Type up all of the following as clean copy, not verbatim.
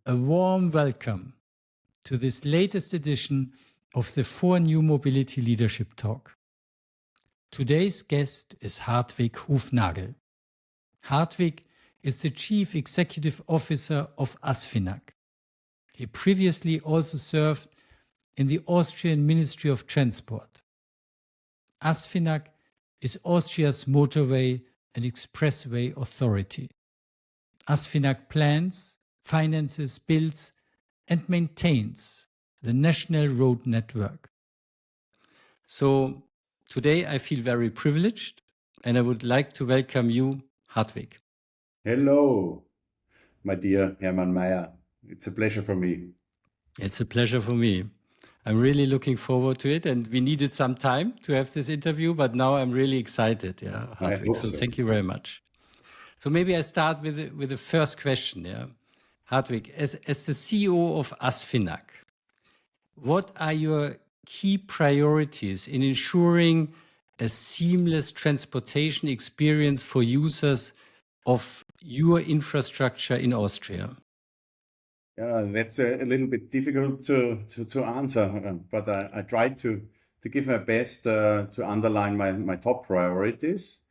A warm welcome to this latest edition of the 4NewMobility Leadership Talk. Today's guest is Hartwig Hufnagl. Hartwig is the Chief Executive Officer of ASFINAG. He previously also served in the Austrian Ministry of Transport. ASFINAG is Austria's motorway and expressway authority. ASFINAG plans, finances, builds, and maintains the national road network. So today I feel very privileged and I would like to welcome you, Hartwig. Hello, my dear Hermann Mayer. It's a pleasure for me. It's a pleasure for me. I'm really looking forward to it, and we needed some time to have this interview, but now I'm really excited, Hartwig. So thank you very much. So maybe I start with the first question, Hartwig, as the CEO of ASFINAG, what are your key priorities in ensuring a seamless transportation experience for users of your infrastructure in Austria? Yeah, that's a little bit difficult to answer, but I try to give my best to underline my top priorities.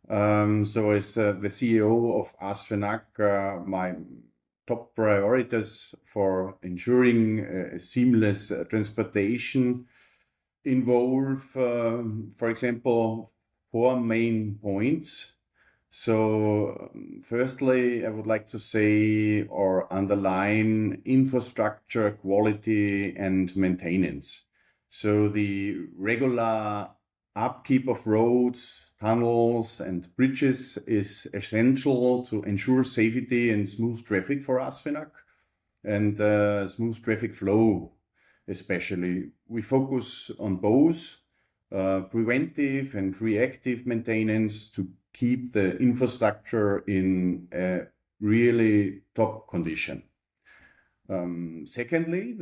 So as the CEO of ASFINAG, my top priorities for ensuring seamless transportation involve, for example, four main points. So firstly, I would like to say or underline infrastructure quality and maintenance. So the regular upkeep of roads, tunnels and bridges is essential to ensure safety and smooth traffic for ASFINAG and smooth traffic flow especially. We focus on both preventive and reactive maintenance to keep the infrastructure in a really top condition. Secondly,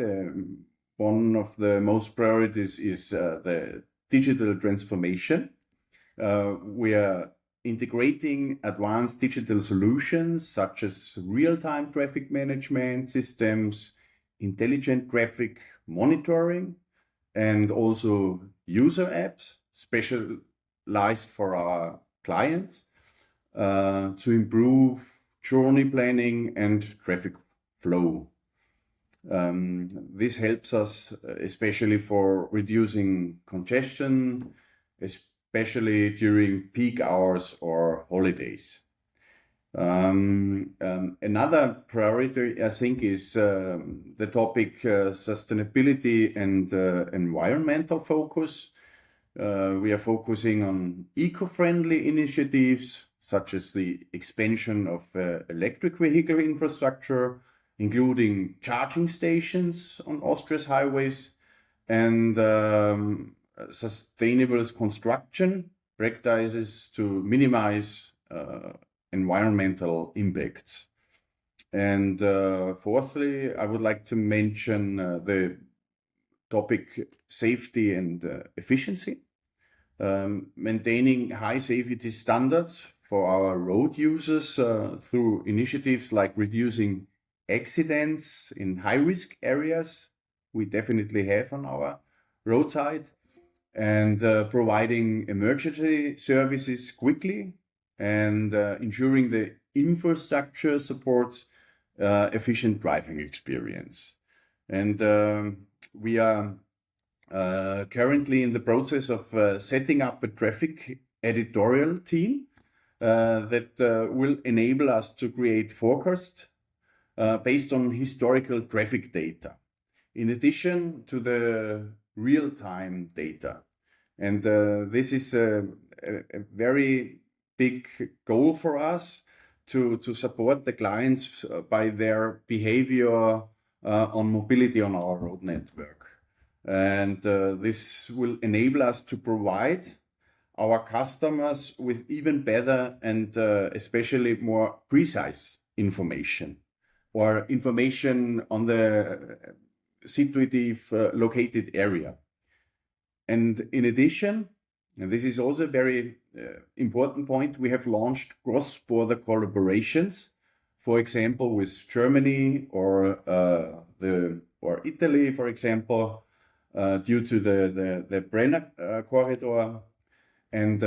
one of the most priorities is the digital transformation. We are integrating advanced digital solutions such as real-time traffic management systems, intelligent traffic monitoring, and also user apps specialized for our clients to improve journey planning and traffic flow. This helps us especially for reducing congestion, especially during peak hours or holidays. Another priority, I think, is the topic sustainability and environmental focus. We are focusing on eco-friendly initiatives, such as the expansion of electric vehicle infrastructure, including charging stations on Austria's highways, and sustainable construction practices to minimize environmental impacts. And fourthly, I would like to mention the topic safety and efficiency. Maintaining high safety standards for our road users through initiatives like reducing accidents in high-risk areas we definitely have on our roadside, and providing emergency services quickly and ensuring the infrastructure supports efficient driving experience. And we are currently in the process of setting up a traffic editorial team that will enable us to create forecasts based on historical traffic data, in addition to the real-time data. And this is a very big goal for us to support the clients by their behavior on mobility on our road network. And this will enable us to provide our customers with even better and especially more precise information, or information on the situative located area. And in addition, and this is also a very important point, we have launched cross-border collaborations for example, with Germany or Italy, for example, due to the Brenner corridor. And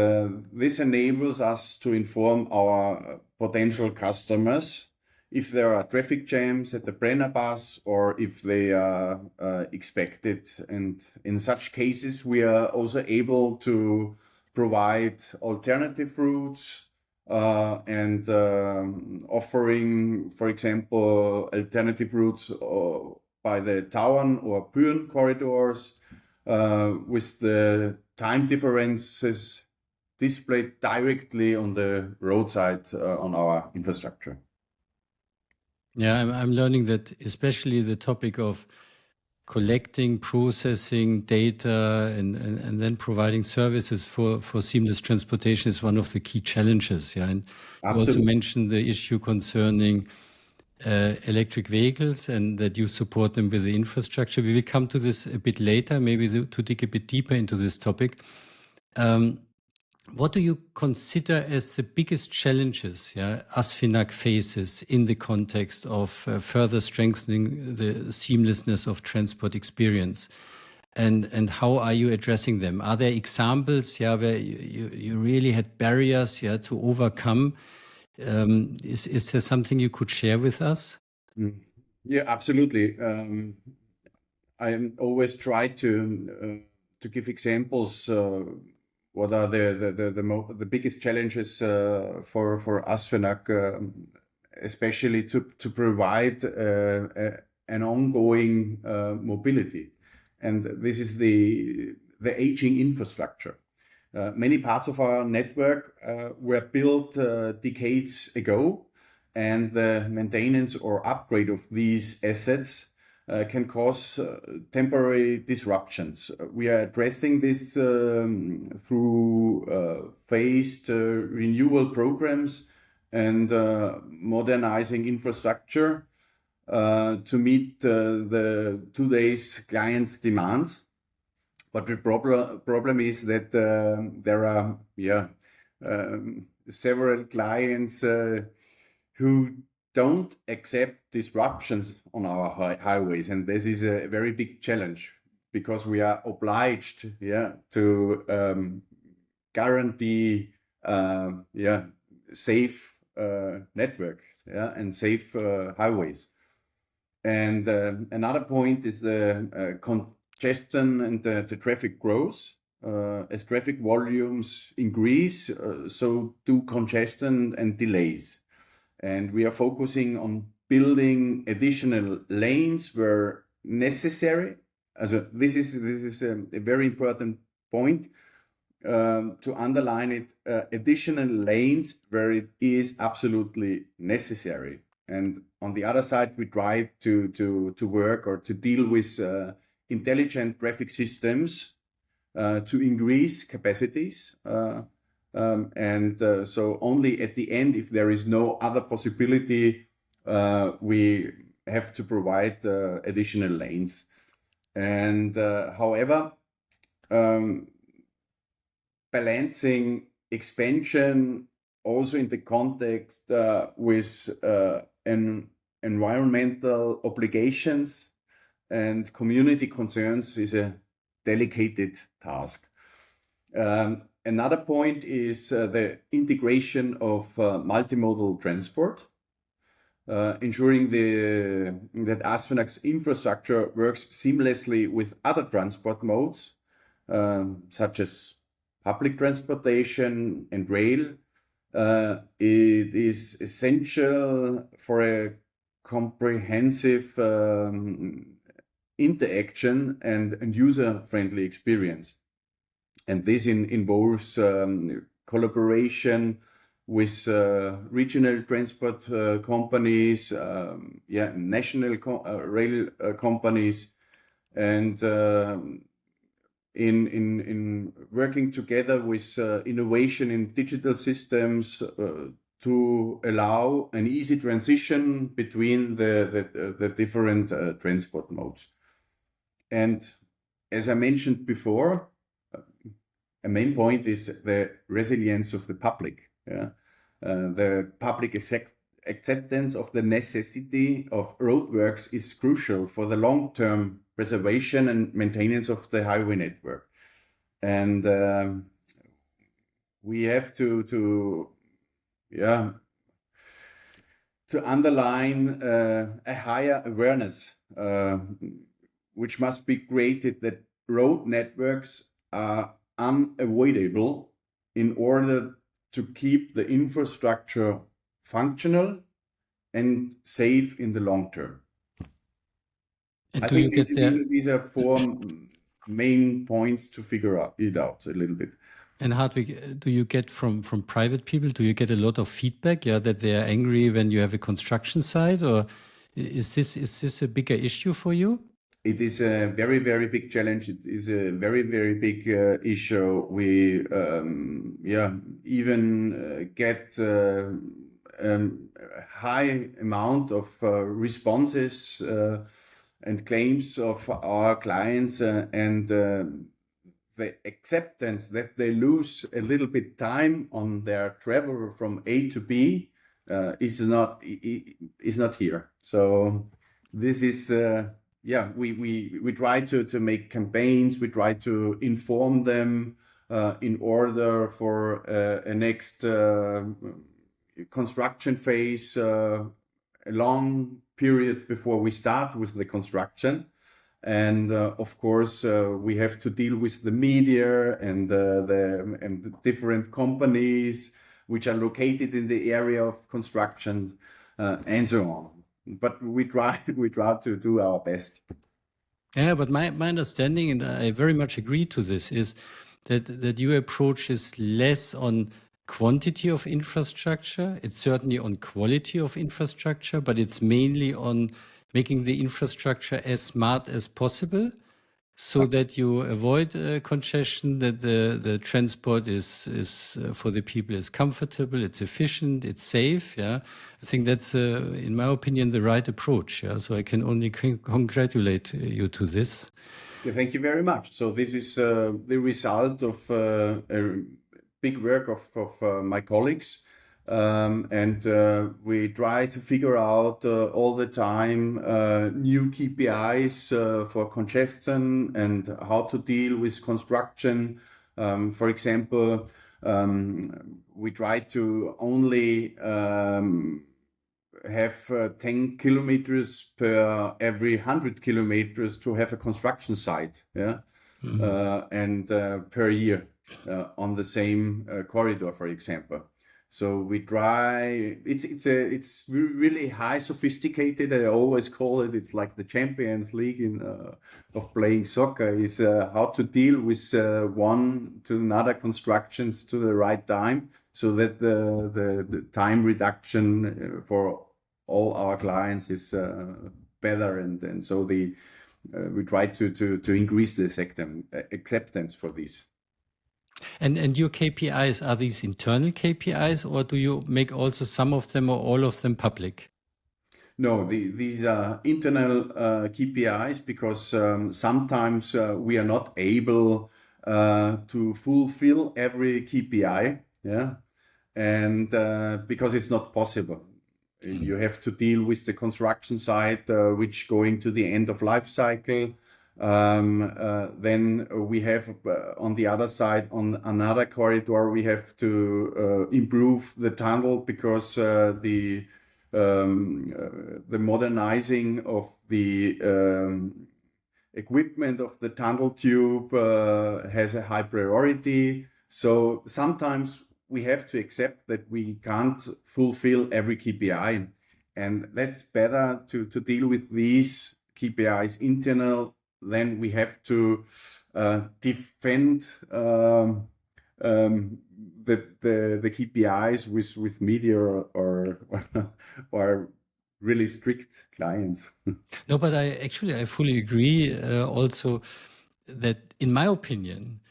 this enables us to inform our potential customers if there are traffic jams at the Brenner pass or if they are expected. And in such cases, we are also able to provide alternative routes and offering, for example, alternative routes by the Tauern or Büren corridors with the time differences displayed directly on the roadside on our infrastructure. Yeah, I'm learning that especially the topic of collecting, processing data, and then providing services for seamless transportation is one of the key challenges. Yeah, and you also Absolutely. mentioned the issue concerning electric vehicles and that you support them with the infrastructure. We will come to this a bit later, maybe to dig a bit deeper into this topic. What do you consider as the biggest challenges ASFINAG faces in the context of further strengthening the seamlessness of transport experience? And how are you addressing them? Are there examples where you really had barriers to overcome? Is there something you could share with us? Yeah, absolutely. I always try to give examples. What are the biggest challenges for ASFINAG, especially to provide an ongoing mobility, and this is the aging infrastructure. Many parts of our network were built decades ago, and the maintenance or upgrade of these assets can cause temporary disruptions. We are addressing this through phased renewal programs and modernizing infrastructure to meet the today's clients' demands. But the problem is that there are several clients who don't accept disruptions on our highways, and this is a very big challenge because we are obliged to guarantee safe networks and safe highways. And another point is the congestion and the traffic growth. As traffic volumes increase, so do congestion and delays. And we are focusing on building additional lanes where necessary. This is a very important point to underline it. Additional lanes where it is absolutely necessary. And on the other side, we try to work or to deal with intelligent traffic systems to increase capacities. So only at the end, if there is no other possibility, we have to provide additional lanes. And however, balancing expansion also in the context with environmental obligations and community concerns is a delicate task. Another point is the integration of multimodal transport, ensuring that ASFINAG's infrastructure works seamlessly with other transport modes, such as public transportation and rail. It is essential for a comprehensive interaction and user-friendly experience. And this involves collaboration with regional transport companies, national rail companies, and in working together with innovation in digital systems to allow an easy transition between the different transport modes. And as I mentioned before, a main point is the resilience of the public. The public acceptance of the necessity of roadworks is crucial for the long-term preservation and maintenance of the highway network. And we have to underline a higher awareness, which must be created, that road networks are unavoidable in order to keep the infrastructure functional and safe in the long term. And I do you think get there? these are four main points to figure it out a little bit. And Hartwig, do you get from private people, do you get a lot of feedback, that they are angry when you have a construction site, or is this a bigger issue for you? It is a very, very big challenge. It is a very, very big issue. We even get a high amount of responses and claims of our clients, and the acceptance that they lose a little bit time on their travel from A to B is not here. So this is we try to make campaigns. We try to inform them in order for a next construction phase, a long period before we start with the construction. And of course, we have to deal with the media and the different companies which are located in the area of construction, and so on. But we try to do our best. Yeah, but my understanding, and I very much agree to this, is that your approach is less on quantity of infrastructure. It's certainly on quality of infrastructure, but it's mainly on making the infrastructure as smart as possible, so that you avoid congestion, that the transport is for the people is comfortable, it's efficient, it's safe. Yeah, I think that's in my opinion the right approach. Yeah, so I can only congratulate you to this. Yeah, thank you very much. So this is the result of a big work of my colleagues. And we try to figure out all the time new KPIs for congestion and how to deal with construction. For example, we try to only have 10 kilometers per every 100 kilometers to have a construction site, and per year on the same corridor, for example. So we try. It's really high sophisticated. I always call it. It's like the Champions League of playing soccer. Is how to deal with one to another constructions to the right time, so that the time reduction for all our clients is better, and so we try to increase the acceptance for this. And your KPIs, are these internal KPIs, or do you make also some of them or all of them public? No, these are internal KPIs, because sometimes we are not able to fulfill every KPI, and because it's not possible. You have to deal with the construction site, which going to the end of life cycle. Then we have on the other side, on another corridor, we have to improve the tunnel, because the modernizing of the equipment of the tunnel tube has a high priority. So sometimes we have to accept that we can't fulfill every KPI, and that's better to deal with these KPIs internal. Then we have to defend the KPIs with media or really strict clients. No, but I fully agree also that, in my opinion,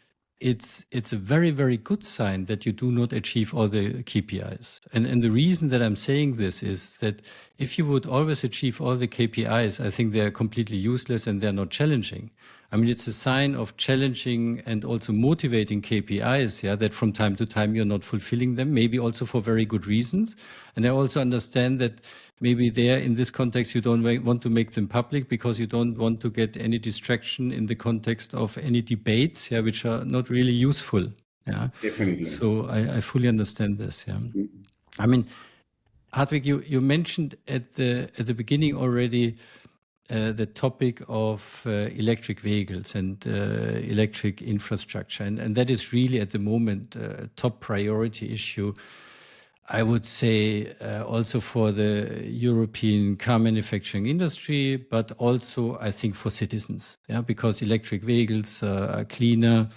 it's a very, very good sign that you do not achieve all the KPIs. And the reason that I'm saying this is that if you would always achieve all the KPIs, I think they're completely useless and they're not challenging. I mean, it's a sign of challenging and also motivating KPIs, yeah, that from time to time you're not fulfilling them, maybe also for very good reasons. And I also understand that maybe there in this context, you don't want to make them public because you don't want to get any distraction in the context of any debates, yeah, which are not really useful. Yeah. Definitely. So I fully understand this. Yeah. Mhm. I mean, Hartwig, you mentioned at the beginning already the topic of electric vehicles and electric infrastructure, and that is really at the moment a top priority issue. I would say also for the European car manufacturing industry, but also I think for citizens, yeah, because electric vehicles are cleaner.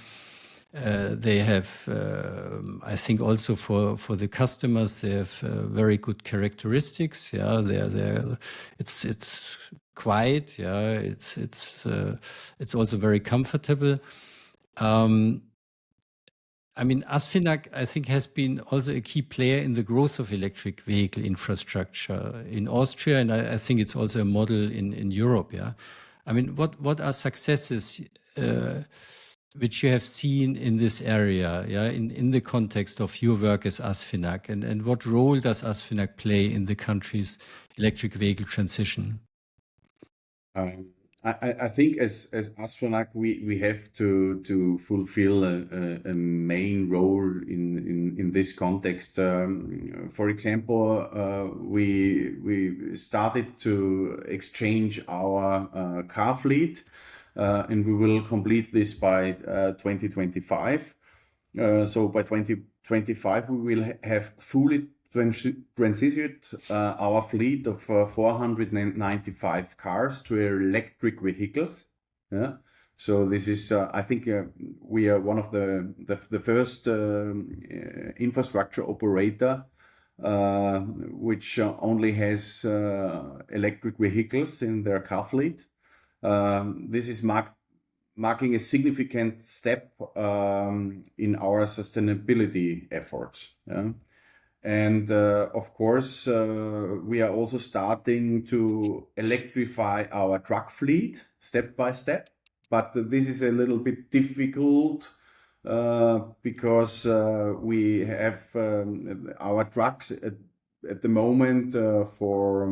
They have, I think, also for the customers, they have very good characteristics. Yeah, it's quiet. Yeah, it's also very comfortable. I mean, ASFINAG, I think, has been also a key player in the growth of electric vehicle infrastructure in Austria, and I think it's also a model in Europe. Yeah, I mean, what are successes which you have seen in this area? Yeah, in the context of your work as ASFINAG, and what role does ASFINAG play in the country's electric vehicle transition? I think as ASFINAG, we have to fulfill a main role in this context. For example, we started to exchange our car fleet, and we will complete this by 2025. So by 2025, we will have fully transited our fleet of 495 cars to electric vehicles. Yeah. So this is, I think, we are one of the first infrastructure operator which only has electric vehicles in their car fleet. This is marking a significant step in our sustainability efforts. Yeah? And of course, we are also starting to electrify our truck fleet step by step. But this is a little bit difficult because we have our trucks at the moment for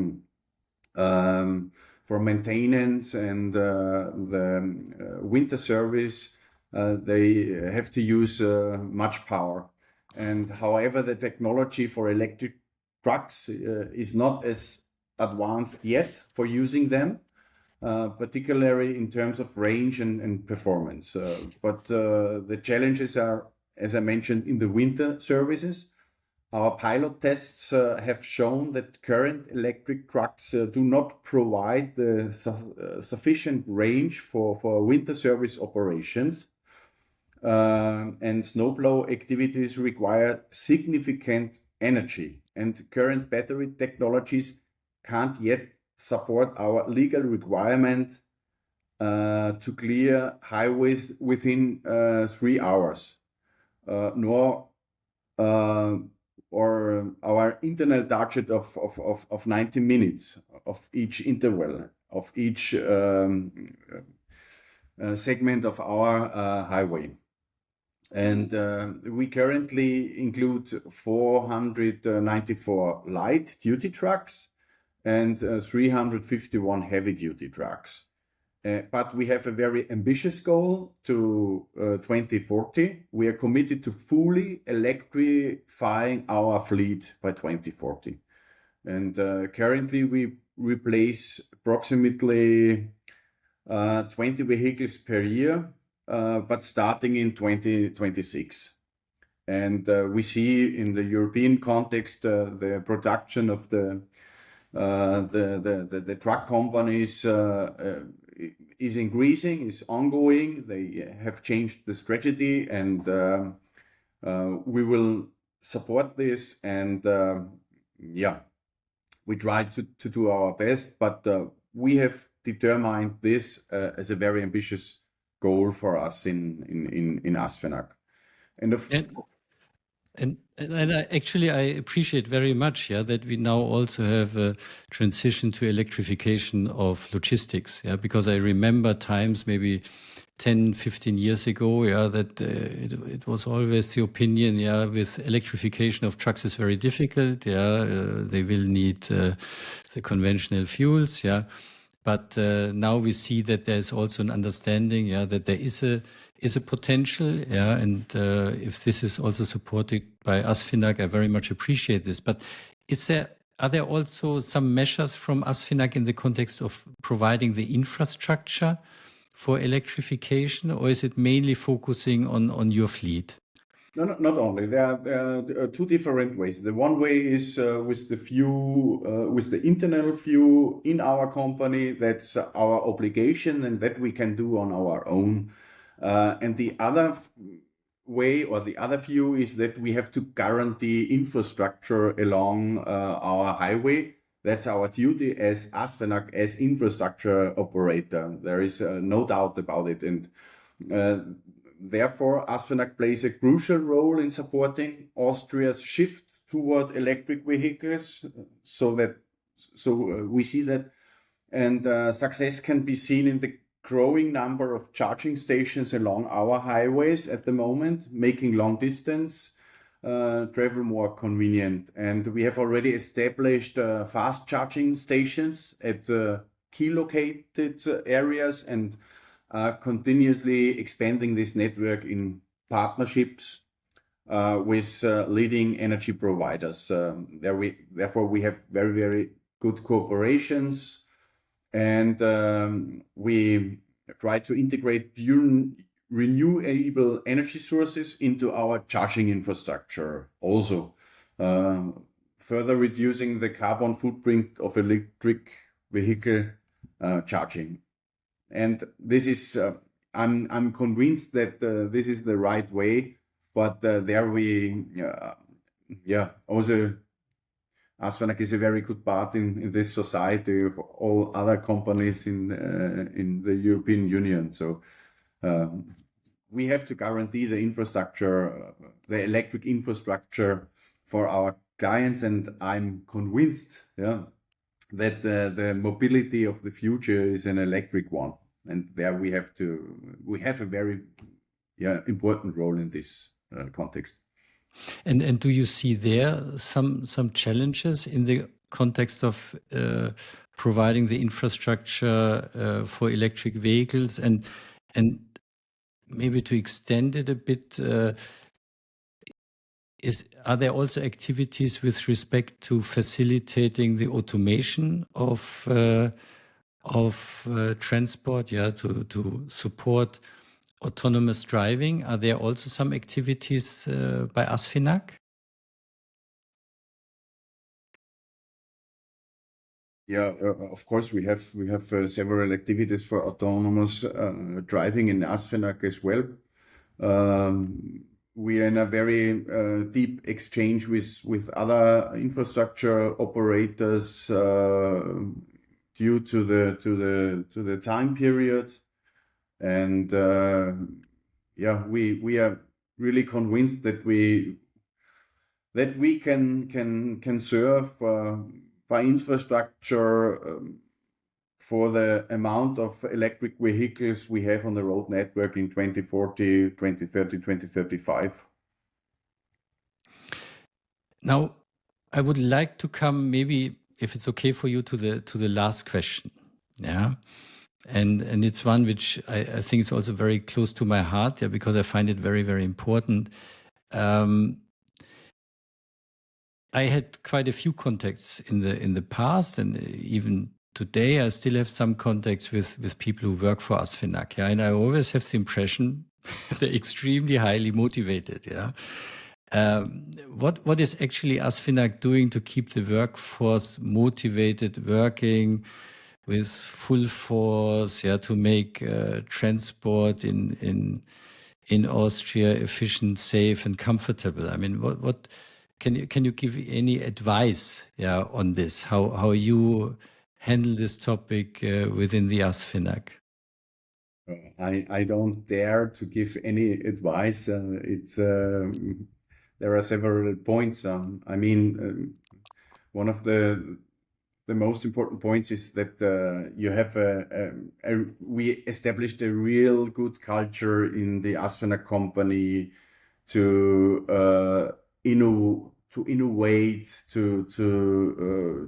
maintenance and the winter service. They have to use much power. And however, the technology for electric trucks is not as advanced yet for using them, particularly in terms of range and performance. But the challenges are, as I mentioned, in the winter services. Our pilot tests have shown that current electric trucks do not provide the sufficient range for winter service operations. And snowplow activities require significant energy, and current battery technologies can't yet support our legal requirement to clear highways within 3 hours, nor or our internal target of 90 minutes of each interval of each segment of our highway. And we currently include 494 light duty trucks and 351 heavy duty trucks. But we have a very ambitious goal to 2040. We are committed to fully electrifying our fleet by 2040. And currently we replace approximately 20 vehicles per year, but starting in 2026. And we see in the European context the production of the truck companies is increasing, is ongoing. They have changed the strategy, and we will support this. And yeah, we try to do our best, but we have determined this as a very ambitious goal for us in ASFINAG. And I appreciate very much, that we now also have a transition to electrification of logistics, because I remember times maybe 10, 15 years ago, that it was always the opinion, with electrification of trucks is very difficult, they will need the conventional fuels, But now we see that there's also an understanding, that there is a potential, and if this is also supported by ASFINAG, I very much appreciate this. But are there also some measures from ASFINAG in the context of providing the infrastructure for electrification, or is it mainly focusing on your fleet? No, not only. There are two different ways. The one way is with the internal view in our company. That's our obligation, and that we can do on our own. And the other way, or the other view, is that we have to guarantee infrastructure along our highway. That's our duty as ASFINAG, as infrastructure operator. There is no doubt about it. And therefore, ASFINAG plays a crucial role in supporting Austria's shift toward electric vehicles. So we see that, and success can be seen in the growing number of charging stations along our highways at the moment, making long distance travel more convenient. And we have already established fast charging stations at key located areas, and continuously expanding this network in partnerships with leading energy providers. Therefore, we have very, very good cooperations, and we try to integrate renewable energy sources into our charging infrastructure, also further reducing the carbon footprint of electric vehicle charging. And this is, I'm convinced that this is the right way, but also ASFINAG is a very good part in this society of all other companies in the European Union. So we have to guarantee the infrastructure, the electric infrastructure for our clients, and I'm convinced, that the mobility of the future is an electric one, and there we have a very important role in this context. And do you see there some challenges in the context of providing the infrastructure for electric vehicles, and maybe to extend it a bit? Are there also activities with respect to facilitating the automation of transport, to support autonomous driving? Are there also some activities by ASFINAG? Yeah, of course we have several activities for autonomous driving in ASFINAG as well. We are in a very deep exchange with other infrastructure operators due to the time period, and we are really convinced that we can serve by infrastructure for the amount of electric vehicles we have on the road network in 2040, 2030, 2035. Now, I would like to come, maybe, if it's okay for you, to the last question. Yeah. And it's one which I think is also very close to my heart, because I find it very, very important. I had quite a few contacts in the past, and even today I still have some contacts with people who work for ASFINAG, and I always have the impression they're extremely highly motivated. What is actually ASFINAG doing to keep the workforce motivated, working with full force, to make transport in Austria efficient, safe, and comfortable? I mean, what can you give any advice, on this? How you handle this topic within the ASFINAG? I don't dare to give any advice. there are several points. I mean, one of the most important points is that you have we established a real good culture in the ASFINAG company to innovate, to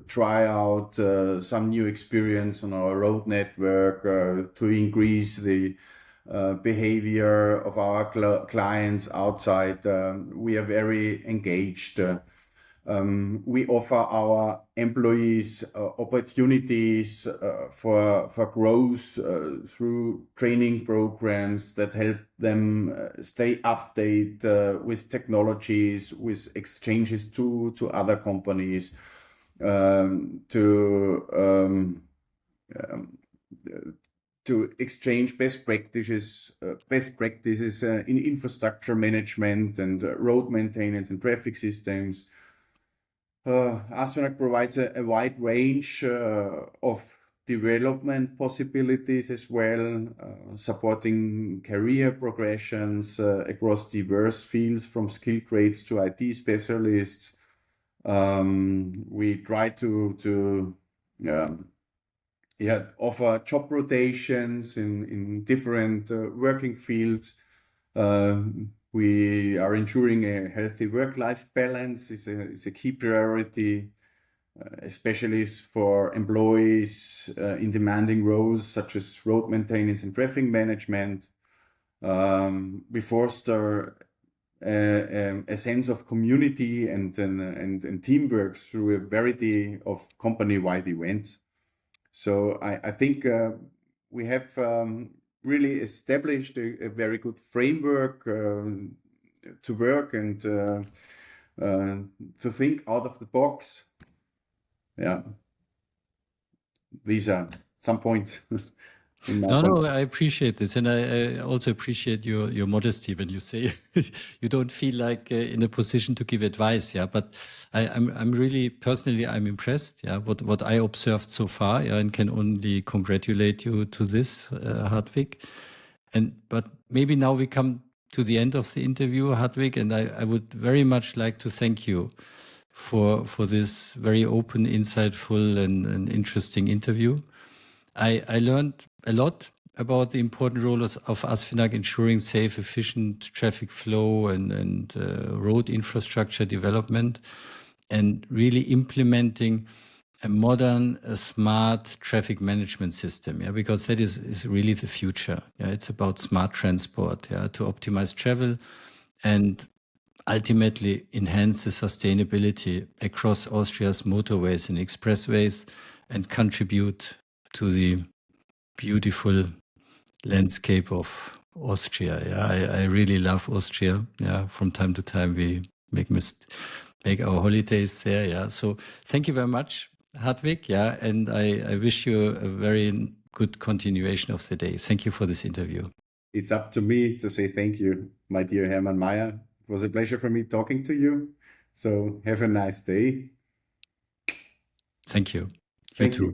try out some new experience on our road network, to increase the behavior of our clients outside. We are very engaged. We offer our employees opportunities for growth through training programs that help them stay updated with technologies, with exchanges to other companies, to exchange best practices in infrastructure management and road maintenance and traffic systems. ASFINAG provides a wide range of development possibilities as well, supporting career progressions across diverse fields from skilled trades to IT specialists. We try to offer job rotations in different working fields. We are ensuring a healthy work-life balance is a key priority, especially for employees in demanding roles such as road maintenance and traffic management. We foster a sense of community and teamwork through a variety of company-wide events. So I think we have really established a very good framework to work and to think out of the box. Yeah, these are some points. No, I appreciate this, and I also appreciate your modesty when you say you don't feel like in a position to give advice. Yeah, but I'm really personally I'm impressed. Yeah, what I observed so far. Yeah, and can only congratulate you to this, Hartwig. But maybe now we come to the end of the interview, Hartwig, and I would very much like to thank you for this very open, insightful, and interesting interview. I learned a lot about the important role of ASFINAG ensuring safe, efficient traffic flow and road infrastructure development, and really implementing a modern, smart traffic management system. Yeah, because that is really the future. Yeah, it's about smart transport. Yeah, to optimize travel and ultimately enhance the sustainability across Austria's motorways and expressways and contribute to the beautiful landscape of Austria. Yeah, I really love Austria. Yeah, from time to time we make our holidays there. Yeah, so thank you very much, Hartwig. Yeah, and I wish you a very good continuation of the day. Thank you for this interview. It's up to me to say thank you, my dear Hermann Mayer. It was a pleasure for me talking to you. So have a nice day. Thank you. Thank you.